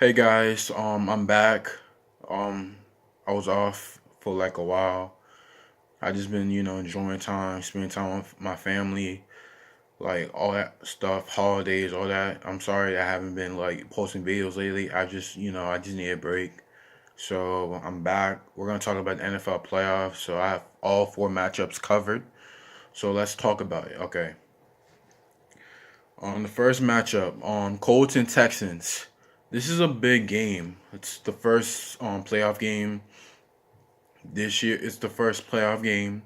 Hey guys, I'm back. Um, I was off for like a while. I just been, enjoying time, spending time with my family, like all that stuff, holidays, all that. I'm sorry I haven't been like posting videos lately. I just need a break. So I'm back. We're gonna talk about the NFL playoffs. So I have all four matchups covered. So let's talk about it. Okay. On the first matchup, Colts and Texans. This is a big game. It's the first playoff game this year. It's the first playoff game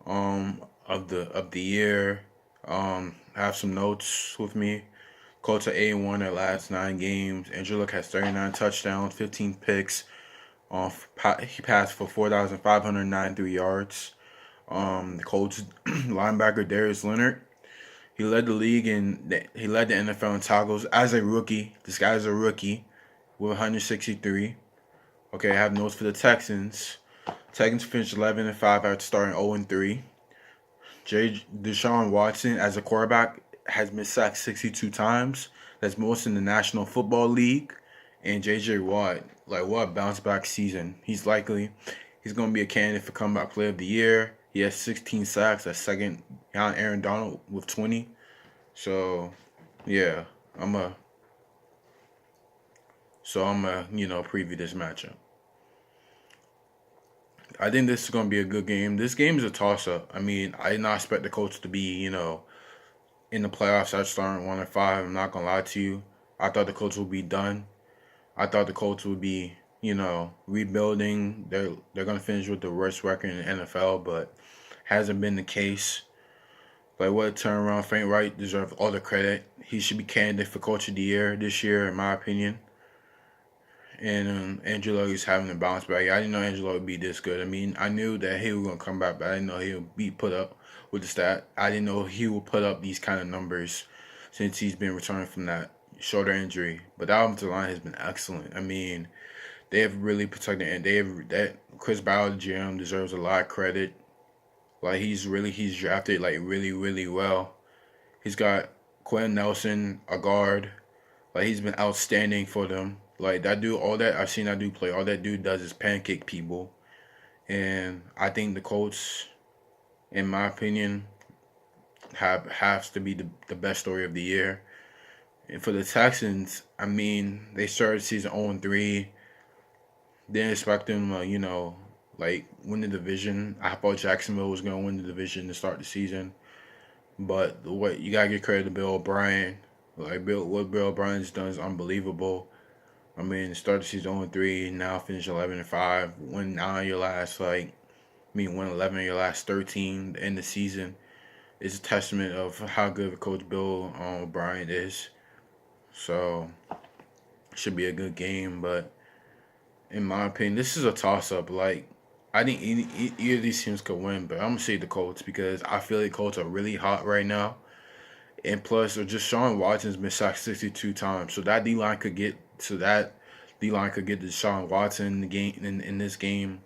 of the year. I have some notes with me. Colts are 8-1 their last 9 games. Andrew Luck has 39 touchdowns, 15 picks. He passed for 4,593 yards. The Colts linebacker Darius Leonard. He led the league he led the NFL in tackles as a rookie. This guy's a rookie with 163. Okay, I have notes for the Texans. Texans finished 11-5 after starting 0-3. Deshaun Watson as a quarterback has been sacked 62 times. That's most in the National Football League. And J.J. Watt, like what a bounce back season. He's going to be a candidate for comeback player of the year. He has 16 sacks. That's second behind Aaron Donald with 20. So, yeah, I'm a preview this matchup. I think this is going to be a good game. This game is a toss up. I mean, I did not expect the Colts to be, in the playoffs at starting 1-5. I'm not going to lie to you. I thought the Colts would be done. I thought the Colts would be, rebuilding. They're going to finish with the worst record in the NFL, but hasn't been the case. Like, what a turnaround. Frank Wright deserves all the credit. He should be candidate for Coach of the Year this year, in my opinion. And Angelo is having a bounce back. I didn't know Angelo would be this good. I mean, I knew that he was gonna come back, but I didn't know he would be put up with the stat. I didn't know he would put up these kind of numbers since he's been returning from that shoulder injury. But the offensive line has been excellent. I mean, they have really protected, and they have that Chris Ballard, the GM, deserves a lot of credit. Like he's drafted like really well. He's got Quentin Nelson, a guard. Like he's been outstanding for them. Like that dude, all that I've seen that dude play, all that dude does is pancake people. And I think the Colts, in my opinion, has to be the best story of the year. And for the Texans, I mean, they started season 0-3. Didn't expect them, like win the division. I thought Jacksonville was gonna win the division to start the season. But what you gotta give credit to Bill O'Brien. What Bill O'Brien's done is unbelievable. I mean, started the season 0-3, now finish 11-5, win 11 of your last 13 in the season. It's a testament of how good of Coach Bill O'Brien is. So, should be a good game, but in my opinion, this is a toss up. Like, I think either of these teams could win, but I'm going to say the Colts because I feel like the Colts are really hot right now. And plus, just Sean Watson's been sacked 62 times, so that D line could get to that. D line could get to Sean Watson in the game in this game.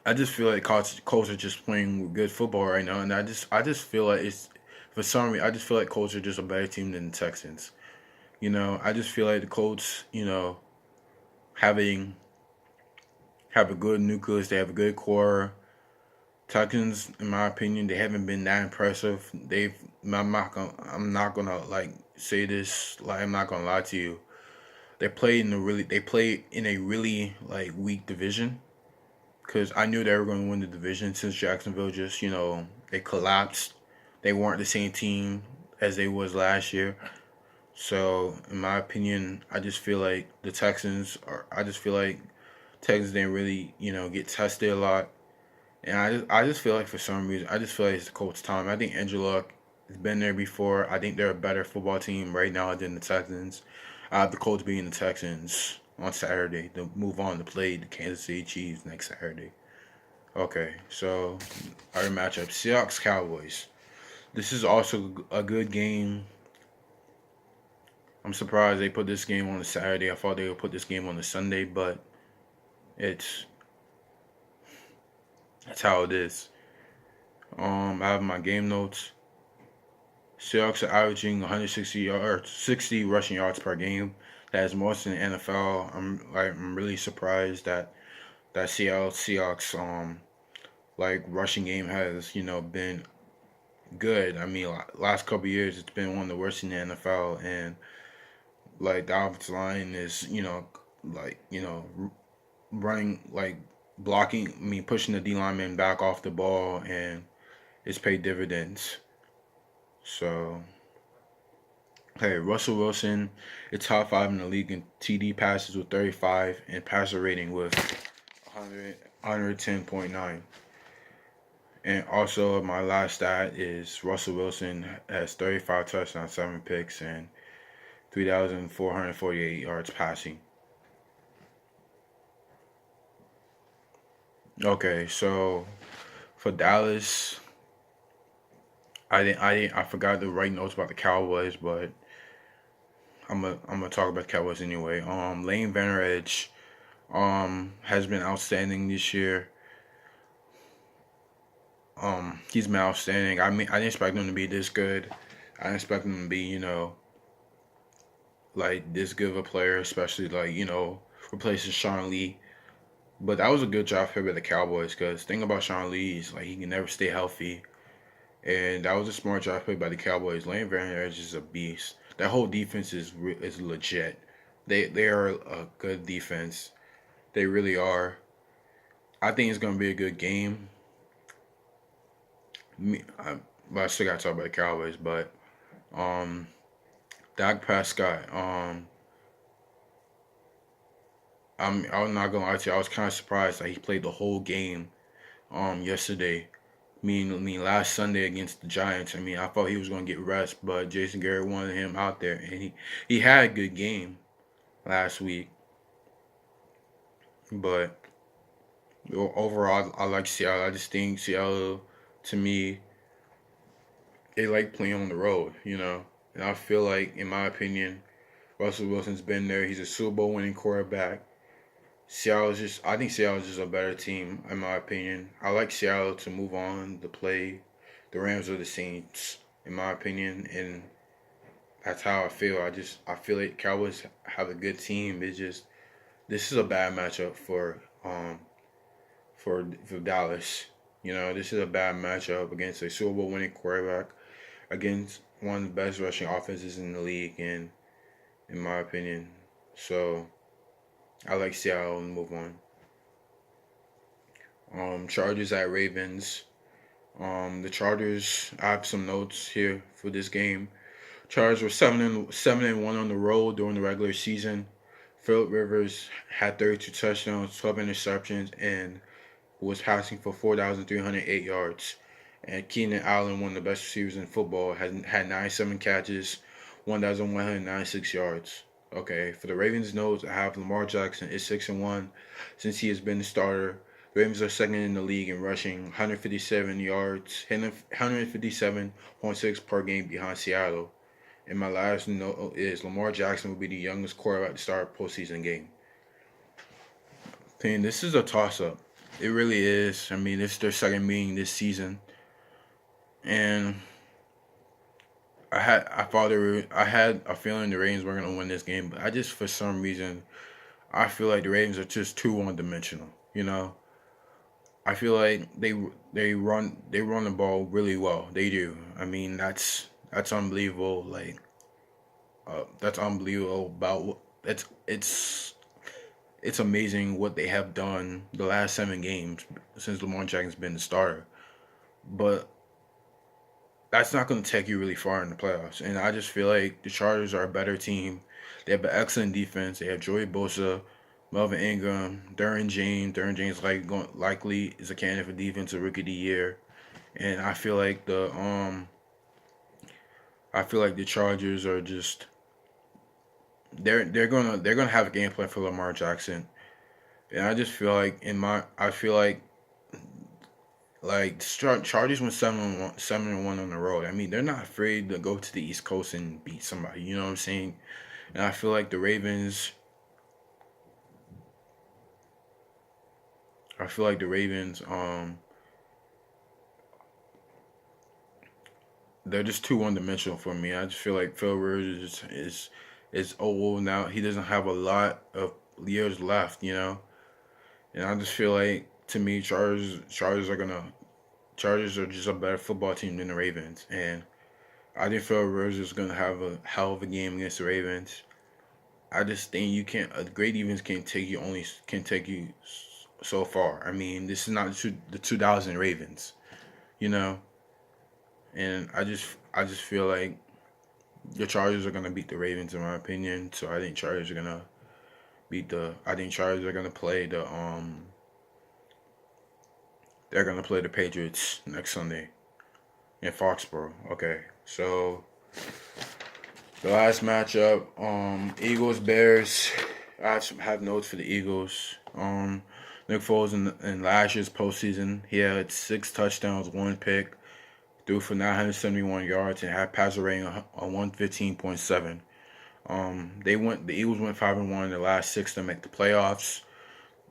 I just feel like Colts are just playing good football right now, and I just feel like it's for some reason I just feel like Colts are just a better team than the Texans. I just feel like the Colts, having have a good nucleus, they have a good core. Texans, in my opinion, they haven't been that impressive. I'm not gonna like say this. Like, I'm not gonna lie to you. They play in a really like weak division. Cause I knew they were going to win the division since Jacksonville just they collapsed. They weren't the same team as they was last year. So in my opinion, I just feel like the Texans are. I just feel like Texans didn't really get tested a lot. And I just feel like for some reason, I just feel like it's the Colts' time. I think Andrew Luck has been there before. I think they're a better football team right now than the Texans. I have the Colts beating the Texans on Saturday to move on to play the Kansas City Chiefs next Saturday. Okay, so our matchup: Seahawks Cowboys. This is also a good game. I'm surprised they put this game on a Saturday. I thought they would put this game on a Sunday, but it's that's how it is. I have my game notes. Seahawks are averaging 160 yards, 60 rushing yards per game. That's most in the NFL. I'm really surprised that Seattle Seahawks like rushing game has been good. I mean, last couple years it's been one of the worst in the NFL, and like the offensive line is like running like blocking. I mean, pushing the D lineman back off the ball, and it's paid dividends. So hey, Russell Wilson, it's top five in the league in TD passes with 35 and passer rating with 110.9. And also, my last stat is Russell Wilson has 35 touchdowns, 7 picks, and 3,448 yards passing. Okay, so for Dallas, I forgot to write notes about the Cowboys, but I'm gonna talk about the Cowboys anyway. Lane Van Edge has been outstanding this year. He's been outstanding. I mean, I didn't expect him to be this good. I didn't expect him to be, like this good of a player, especially like replacing Sean Lee. But that was a good job here by the Cowboys because thing about Sean Lee is like he can never stay healthy, and that was a smart job played by the Cowboys. Lane Van Der is a beast. That whole defense is legit. They are a good defense. They really are. I think it's gonna be a good game. But I still gotta talk about the Cowboys. But um, Dak Prescott. I'm not gonna lie to you. I was kind of surprised that he played the whole game. Yesterday. I mean, last Sunday against the Giants. I mean, I thought he was gonna get rest, but Jason Garrett wanted him out there, and he had a good game last week. But overall, I like Seattle. I just think Seattle, to me, they like playing on the road, And I feel like, in my opinion, Russell Wilson's been there. He's a Super Bowl winning quarterback. I think Seattle's just a better team, in my opinion. I like Seattle to move on to play the Rams or the Saints, in my opinion, and that's how I feel. I feel like Cowboys have a good team. It's just this is a bad matchup for Dallas. This is a bad matchup against a Super Bowl winning quarterback against one of the best rushing offenses in the league, and in my opinion, so I like Seattle and move on. Chargers at Ravens. The Chargers. I have some notes here for this game. Chargers were seven and 1 on the road during the regular season. Philip Rivers had 32 touchdowns, 12 interceptions, and was passing for 4,308 yards. And Keenan Allen, one of the best receivers in football, had 97 catches, 1,196 yards. Okay, for the Ravens notes, I have Lamar Jackson is 6-1 since he has been the starter. The Ravens are second in the league in rushing, 157 yards, 157.6 per game behind Seattle. And my last note is Lamar Jackson will be the youngest quarterback to start a postseason game. This is a toss up. It really is. I mean, this is their second meeting this season, and I had a feeling the Ravens were gonna win this game, but I just for some reason I feel like the Ravens are just too one dimensional. I feel like they run the ball really well. They do. I mean, that's unbelievable. Like that's unbelievable about it's amazing what they have done the last 7 games since Lamar Jackson's been the starter. But that's not going to take you really far in the playoffs. And I just feel like the Chargers are a better team. They have an excellent defense. They have Joey Bosa, Melvin Ingram, Derwin James. Derwin James likely is a candidate for defensive rookie of the year. And I feel like the Chargers are just they're gonna have a game plan for Lamar Jackson. And I just feel like I feel like Chargers went 7-1 on the road. I mean, they're not afraid to go to the East Coast and beat somebody. You know what I'm saying? And I feel like the Ravens. I feel like they're just too one dimensional for me. I just feel like Phil Rivers is old now. He doesn't have a lot of years left, and I just feel like to me, Chargers are just a better football team than the Ravens, and I think Phil Rivers is gonna have a hell of a game against the Ravens. I just think you can't. A great defense can take you so far. I mean, this is not the 2000 Ravens, you know, and I just feel like the Chargers are gonna beat the Ravens in my opinion. So I think Chargers are gonna beat the. I think Chargers are gonna play the. They're gonna play the Patriots next Sunday in Foxborough. Okay, so the last matchup, Eagles Bears. I have notes for the Eagles. Nick Foles in last year's postseason, he had 6 touchdowns, 1 pick, threw for 971 yards, and had passer rating of 115.7. The Eagles went 5-1 in the last 6 to make the playoffs.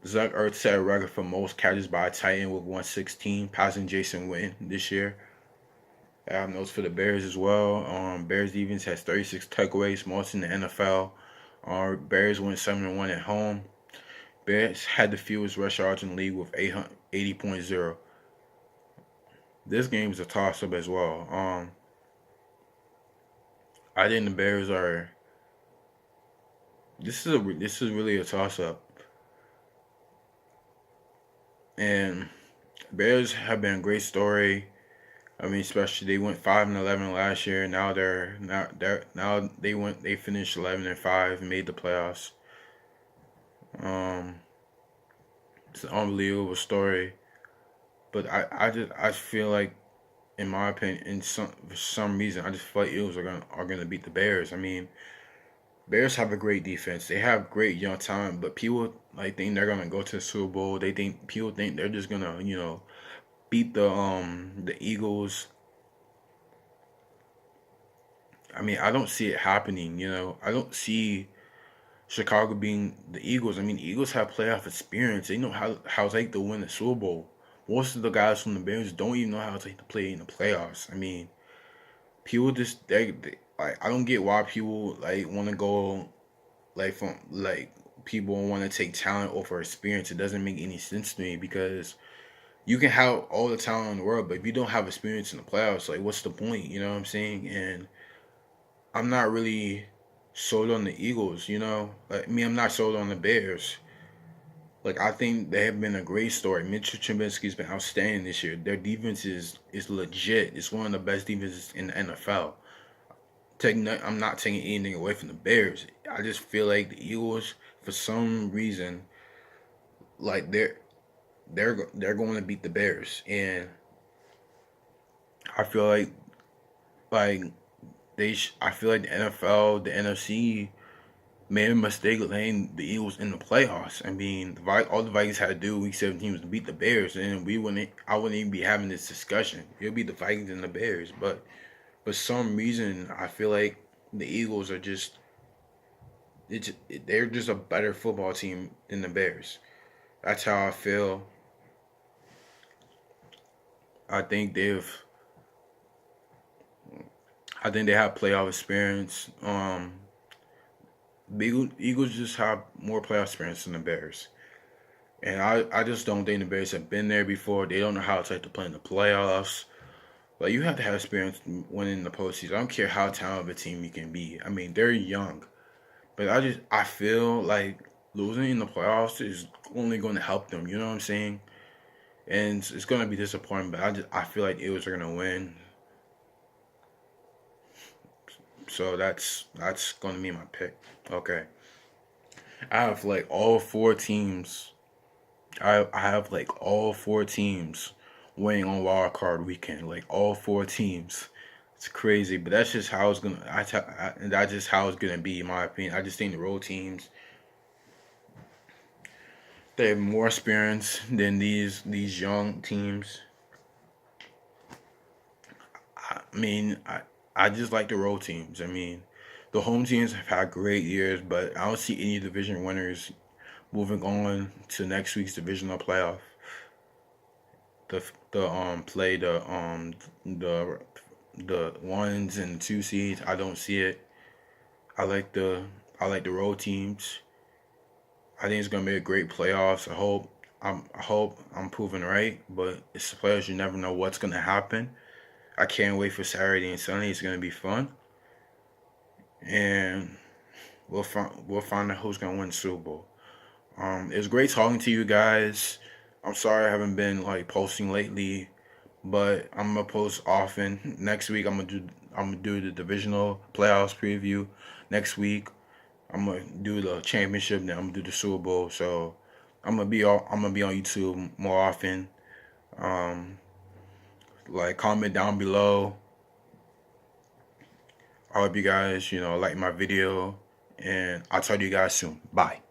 Zach Ertz set a record for most catches by a tight end with 116, passing Jason Witten this year. I have notes for the Bears as well. Bears defense has 36 takeaways, most in the NFL. Bears went 7-1 at home. Bears had the fewest rush yards in the league with 80.0. This game is a toss-up as well. I think the Bears are. This is really a toss-up, and Bears have been a great story. I mean, especially they went 5-11 last year. They finished 11-5 and made the playoffs. Um, it's an unbelievable story. But I feel like, in my opinion, for some reason, I just feel like Eagles are gonna beat the Bears. I mean, Bears have a great defense. They have great young talent, but people like think they're gonna go to the Super Bowl. People think they're just gonna beat the Eagles. I mean, I don't see it happening. I don't see Chicago being the Eagles. I mean, the Eagles have playoff experience. They know how it's like to win the Super Bowl. Most of the guys from the Bears don't even know how it's like to play in the playoffs. I mean, people just they like I don't get why people like want to go from people want to take talent over experience. It doesn't make any sense to me because you can have all the talent in the world, but if you don't have experience in the playoffs, like what's the point? You know what I'm saying? And I'm not really sold on the Eagles. Like me, I'm not sold on the Bears. Like I think they have been a great story. Mitchell Trubisky's been outstanding this year. Their defense is legit. It's one of the best defenses in the NFL. I'm not taking anything away from the Bears. I just feel like the Eagles, for some reason, like they're going to beat the Bears, and I feel like I feel like the NFL, the NFC made a mistake letting the Eagles in the playoffs. I mean, all the Vikings had to do week 17 was to beat the Bears, and I wouldn't even be having this discussion. It'll be the Vikings and the Bears, but for some reason, I feel like the Eagles are they're just a better football team than the Bears. That's how I feel. I think they have playoff experience. The Eagles just have more playoff experience than the Bears. And I just don't think the Bears have been there before. They don't know how it's like to play in the playoffs. Like you have to have experience winning the postseason. I don't care how talented a team you can be. I mean, they're young. But I feel like losing in the playoffs is only going to help them. You know what I'm saying? And it's going to be disappointing. But I feel like Eagles are going to win. So that's going to be my pick. Okay. I have like all four teams. I have like all four teams winning on wild card weekend. Like all four teams. It's crazy, but that's just how it's gonna. That's just how it's gonna be, in my opinion. I just think the road teams they have more experience than these young teams. I mean, I just like the road teams. I mean, the home teams have had great years, but I don't see any division winners moving on to next week's divisional playoff. The play the the ones and two seeds. I don't see it. I like the I like the road teams. I think it's gonna be a great playoffs. I hope I'm proven right, but it's the players. You never know what's gonna happen. I can't wait for Saturday and Sunday. It's gonna be fun, and we'll find out who's gonna win the Super Bowl. It was great talking to you guys. I'm sorry I haven't been like posting lately, but I'm gonna post often. Next week I'm gonna do the divisional playoffs preview. Next week I'm gonna do the championship. Then I'm gonna do the Super Bowl. So I'm gonna be on YouTube more often. Um, like comment down below. I hope you guys like my video, and I'll talk to you guys soon. Bye.